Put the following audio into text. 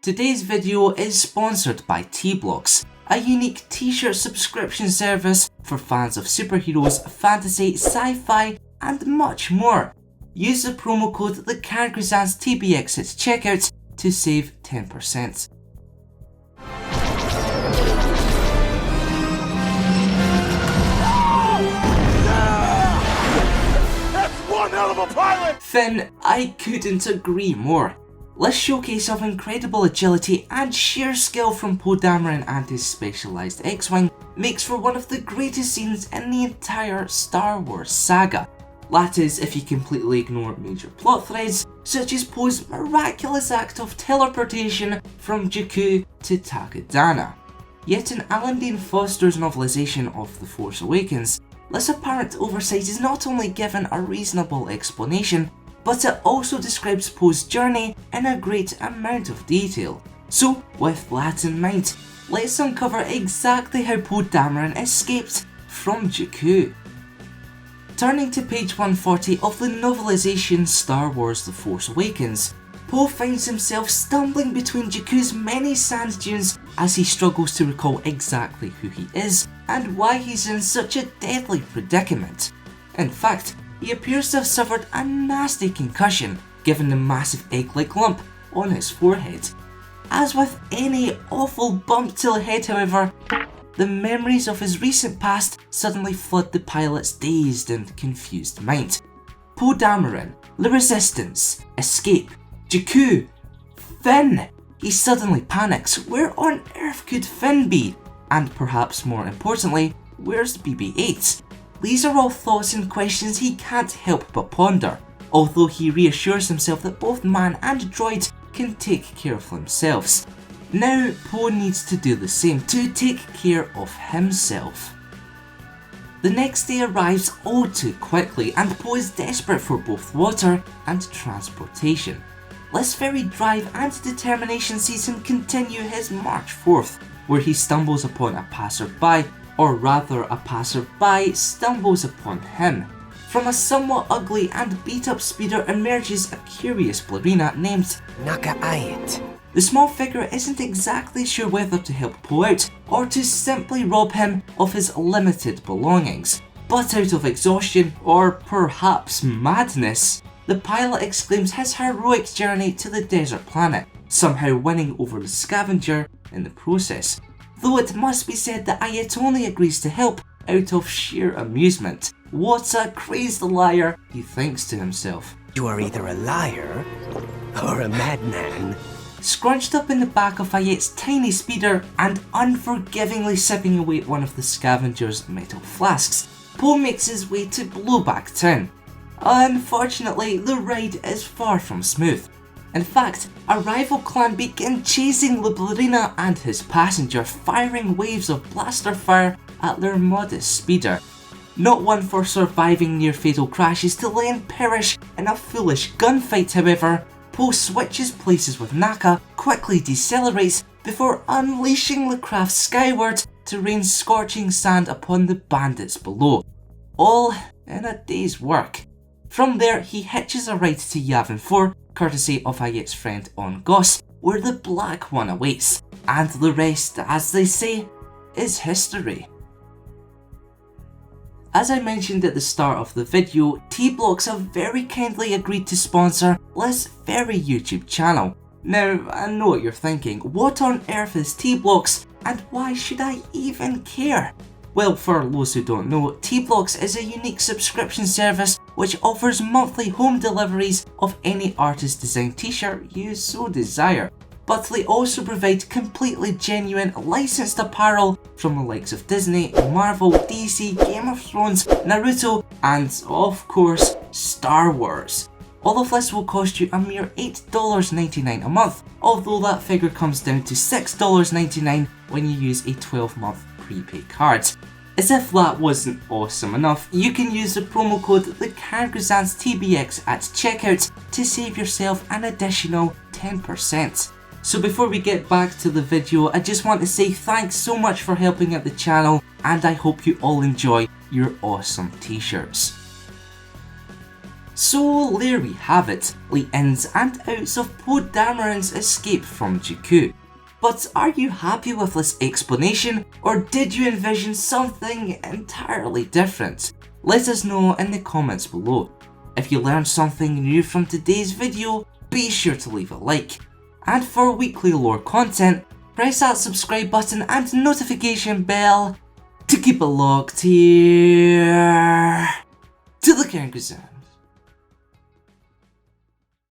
Today's video is sponsored by T-Blocks, a unique t-shirt subscription service for fans of superheroes, fantasy, sci-fi and much more. Use the promo code TBX at checkout to save 10%. That's one hell of a pilot! Finn, I couldn't agree more. This showcase of incredible agility and sheer skill from Poe Dameron and his specialised X-Wing makes for one of the greatest scenes in the entire Star Wars saga. That is, if you completely ignore major plot threads, such as Poe's miraculous act of teleportation from Jakku to Takodana. Yet in Alan Dean Foster's novelisation of The Force Awakens, this apparent oversight is not only given a reasonable explanation, but it also describes Poe's journey in a great amount of detail. So, with that in mind, let's uncover exactly how Poe Dameron escaped from Jakku. Turning to page 140 of the novelisation Star Wars The Force Awakens, Poe finds himself stumbling between Jakku's many sand dunes as he struggles to recall exactly who he is and why he's in such a deadly predicament. In fact, he appears to have suffered a nasty concussion given the massive egg-like lump on his forehead. As with any awful bump to the head, however, the memories of his recent past suddenly flood the pilot's dazed and confused mind. Poe Dameron, the Resistance, Escape, Jakku, Finn! He suddenly panics. Where on earth could Finn be? And perhaps more importantly, where's BB-8? These are all thoughts and questions he can't help but ponder, although he reassures himself that both man and droid can take care of themselves. Now Poe needs to do the same to take care of himself. The next day arrives all too quickly and Poe is desperate for both water and transportation. This very drive and determination sees him continue his march forth, where he stumbles upon a passerby, or rather a passerby stumbles upon him. From a somewhat ugly and beat up speeder emerges a curious ballerina named Naka-Ayet. The small figure isn't exactly sure whether to help Poe out or to simply rob him of his limited belongings, but out of exhaustion or perhaps madness, the pilot exclaims his heroic journey to the desert planet, somehow winning over the scavenger in the process. Though it must be said that Ayet only agrees to help out of sheer amusement. What a crazed liar, he thinks to himself. You are either a liar or a madman. Scrunched up in the back of Ayet's tiny speeder and unforgivingly sipping away at one of the scavenger's metal flasks, Poe makes his way to Blowback Town. Unfortunately, the ride is far from smooth. In fact, a rival clan begin chasing the ballerina and his passenger, firing waves of blaster fire at their modest speeder. Not one for surviving near fatal crashes to then perish in a foolish gunfight, however, Poe switches places with Naka, quickly decelerates before unleashing the craft skyward to rain scorching sand upon the bandits below. All in a day's work. From there, he hitches a ride to Yavin 4, courtesy of Ayet's friend on Goss, where the Black One awaits, and the rest, as they say, is history. As I mentioned at the start of the video, T-Blocks have very kindly agreed to sponsor this very YouTube channel. Now, I know what you're thinking, what on earth is T-Blocks and why should I even care? Well, for those who don't know, T-Blocks is a unique subscription service which offers monthly home deliveries of any artist designed t-shirt you so desire. But they also provide completely genuine licensed apparel from the likes of Disney, Marvel, DC, Game of Thrones, Naruto and, of course, Star Wars. All of this will cost you a mere $8.99 a month, although that figure comes down to $6.99 when you use a 12-month prepaid card. As if that wasn't awesome enough, you can use the promo code TBX at checkout to save yourself an additional 10%. So before we get back to the video, I just want to say thanks so much for helping out the channel and I hope you all enjoy your awesome t-shirts. So there we have it, the ins and outs of Poe Dameron's escape from Jakku. But are you happy with this explanation, or did you envision something entirely different? Let us know in the comments below. If you learned something new from today's video, be sure to leave a like. And for weekly lore content, press that subscribe button and notification bell to keep it locked here to the Jakku.